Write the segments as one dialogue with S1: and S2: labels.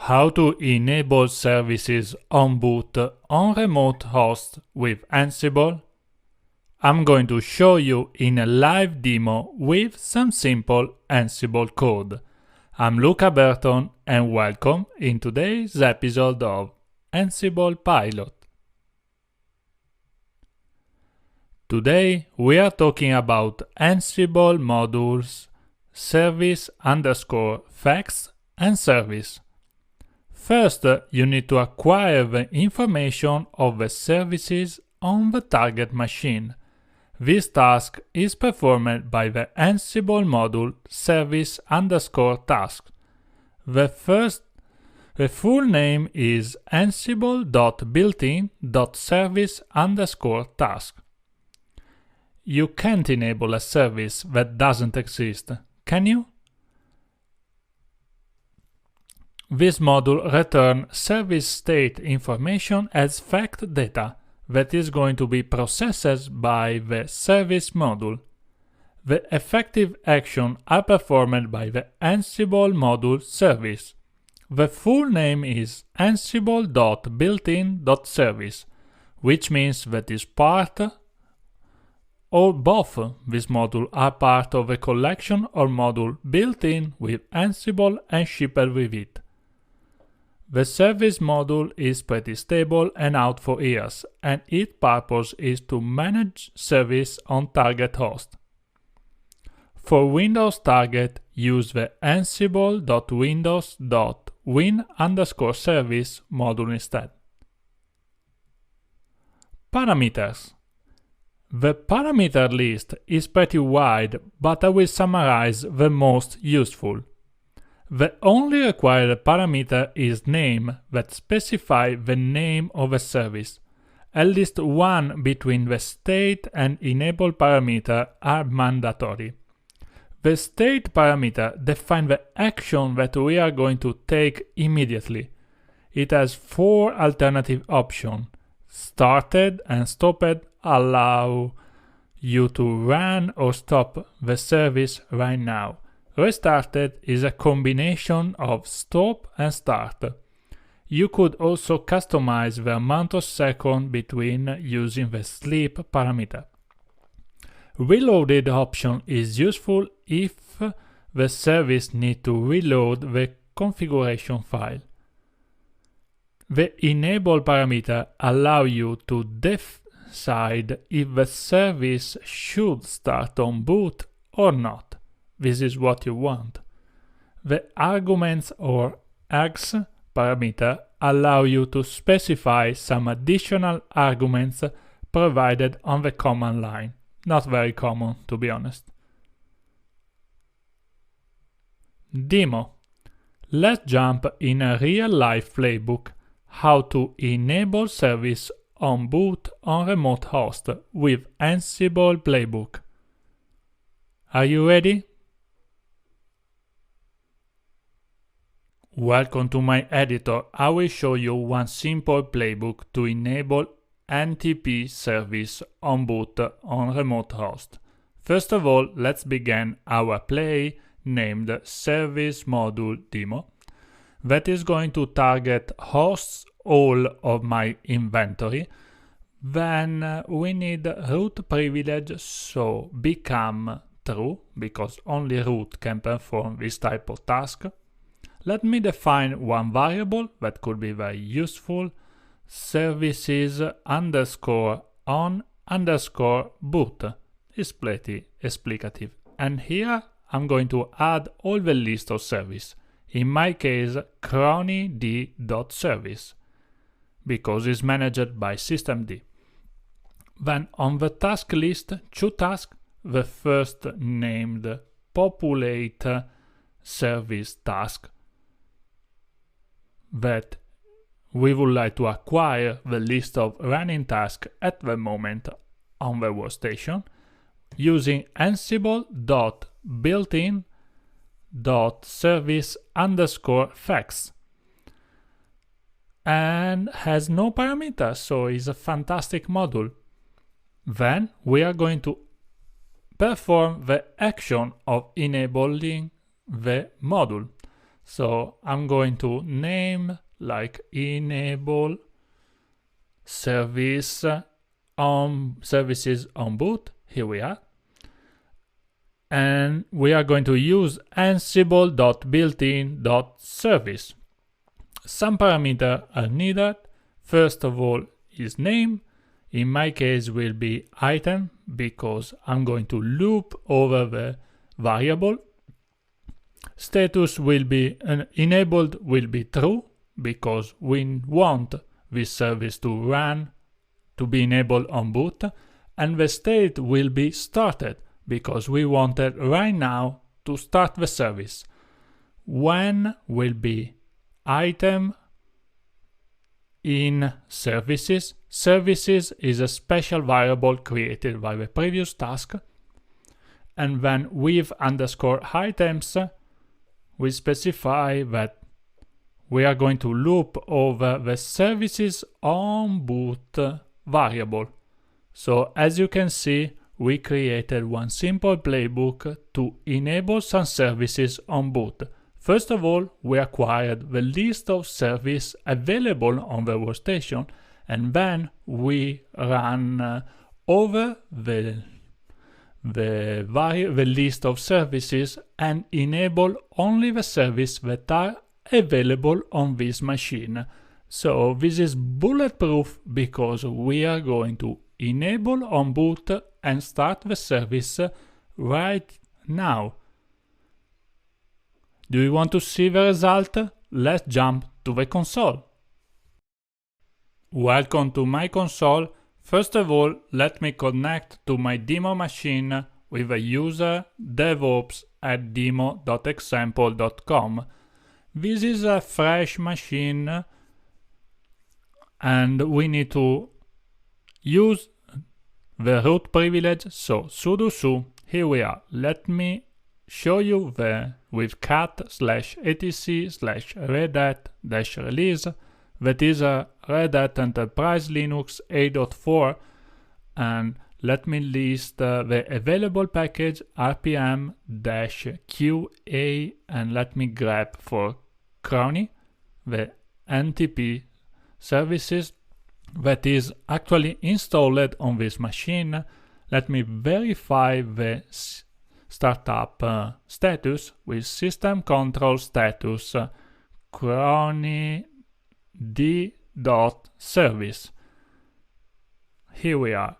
S1: How to enable services on boot on remote host with Ansible? I'm going to show you in a live demo with some simple Ansible code. I'm Luca Berton and welcome in today's episode of Ansible Pilot. Today we are talking about Ansible modules, service_facts and service. First, you need to acquire the information of the services on the target machine. This task is performed by the Ansible module service_task. The full name is ansible.builtin.service_task. You can't enable a service that doesn't exist, can you? This module returns service state information as fact data that is going to be processed by the service module. The effective actions are performed by the Ansible module service. The full name is ansible.builtin.service, which means that is part or both these modules are part of a collection or module built in with Ansible and shipped with it. The service module is pretty stable and out for years, and its purpose is to manage service on target host. For Windows target, use the ansible.windows.win_service module instead. Parameters. The parameter list is pretty wide, but I will summarize the most useful. The only required parameter is name that specifies the name of a service. At least one between the state and enable parameter are mandatory. The state parameter defines the action that we are going to take immediately. It has 4 alternative options. Started and stopped allow you to run or stop the service right now. Restarted is a combination of stop and start. You could also customize the amount of seconds between using the sleep parameter. Reloaded option is useful if the service needs to reload the configuration file. The enable parameter allows you to decide if the service should start on boot or not. This is what you want. The arguments or args parameter allow you to specify some additional arguments provided on the command line. Not very common, to be honest. Demo. Let's jump in a real-life playbook how to enable service on boot on remote host with Ansible playbook. Are you ready? Welcome to my editor. I will show you one simple playbook to enable NTP service on boot on remote host. First of all, let's begin our play named service module demo that is going to target hosts all of my inventory. Then we need root privilege, so become true because only root can perform this type of task. Let me define one variable that could be very useful, services_on_boot is pretty explicative. And here I'm going to add all the list of service. In my case, cronid.service, because it's managed by systemd. Then on the task list, 2 tasks, the first named populate service task, that we would like to acquire the list of running tasks at the moment on the workstation using ansible.builtin.service_facts and has no parameters, so it's a fantastic module. Then we are going to perform the action of enabling the module. So I'm going to name like enable service on services on boot. Here we are. And we are going to use ansible.builtin.service. Some parameters are needed. First of all is name. In my case will be item because I'm going to loop over the variable. Status will be enabled will be true because we want this service to run, to be enabled on boot, and the state will be started because we wanted right now to start the service. When will be item in services. Services is a special variable created by the previous task, and then with underscore items we specify that we are going to loop over the services on boot variable. So as you can see, we created one simple playbook to enable some services on boot. First of all, we acquired the list of services available on the workstation, and then we ran over the list of services and enable only the services that are available on this machine. So this is bulletproof because we are going to enable on boot and start the service right now. Do you want to see the result? Let's jump to the console. Welcome to my console. First of all, let me connect to my demo machine with a user devops@demo.example.com. This is a fresh machine and we need to use the root privilege. So sudo su, here we are. Let me show you with cat/etc/redhat-release. That is a Red Hat Enterprise Linux 8.4, and let me list the available package rpm-qa, and let me grab for Crony the NTP services that is actually installed on this machine. Let me verify the startup status with system control status Crony d.service. Here we are.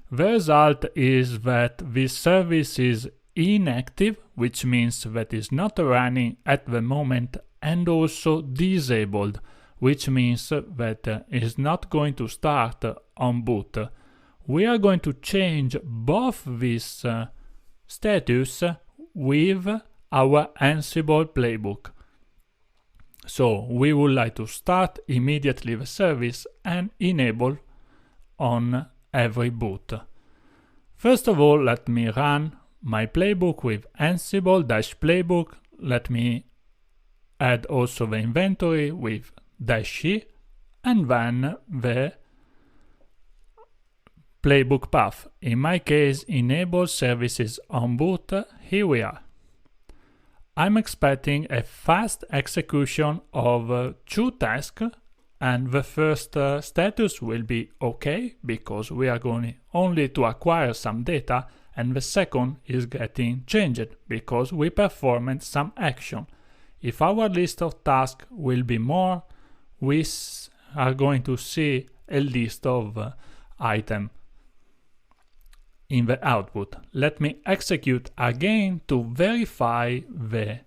S1: The result is that this service is inactive, which means that it's not running at the moment, and also disabled, which means that it's not going to start on boot. We are going to change both this status with our Ansible playbook. So we would like to start immediately the service and enable on every boot. First of all, let me run my playbook with Ansible-playbook. Let me add also the inventory with -e and then the playbook path. In my case, enable services on boot. Here we are. I'm expecting a fast execution of 2 tasks, and the first status will be OK because we are going only to acquire some data, and the second is getting changed because we performed some action. If our list of tasks will be more, we are going to see a list of items in the output. Let me execute again to verify the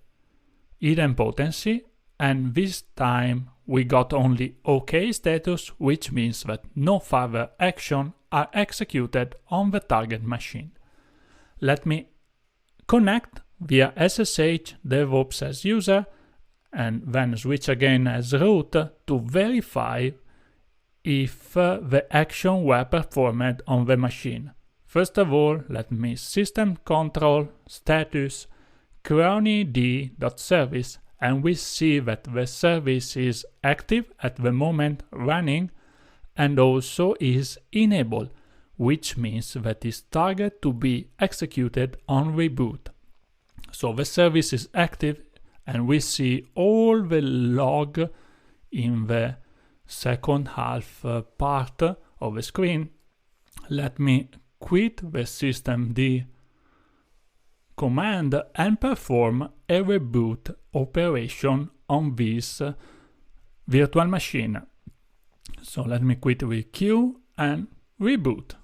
S1: idempotency, and this time we got only OK status, which means that no further action are executed on the target machine. Let me connect via SSH DevOps as user and then switch again as root to verify if the action were performed on the machine. First of all, let me system control status Crony d.service, and we see that the service is active at the moment, running, and also is enabled, which means that it's target to be executed on reboot. So the service is active and we see all the log in the second half part of the screen, let me quit the systemd command and perform a reboot operation on this virtual machine. So let me quit the queue and reboot.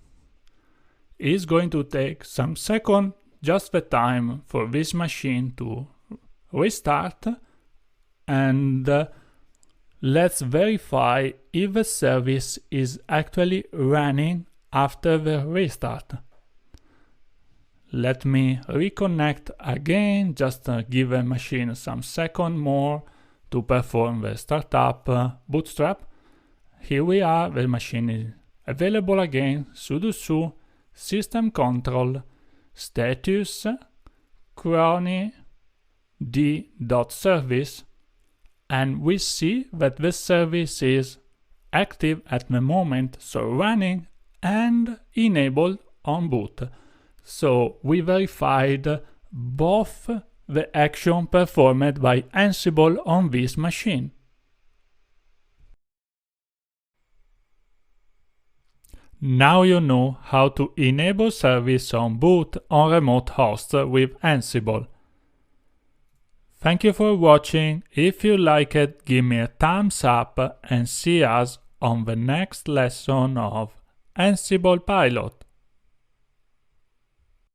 S1: It's going to take some seconds, just the time for this machine to restart, and let's verify if the service is actually running after the restart. Let me reconnect again, just give the machine some seconds more to perform the startup bootstrap. Here we are, the machine is available again, sudo su system control status cron d.service, and we see that the service is active at the moment, so running and enabled on boot. So we verified both the action performed by Ansible on this machine. Now you know how to enable service on boot on remote hosts with Ansible. Thank you for watching. If you like it, give me a thumbs up and see us on the next lesson of Ansible Pilot.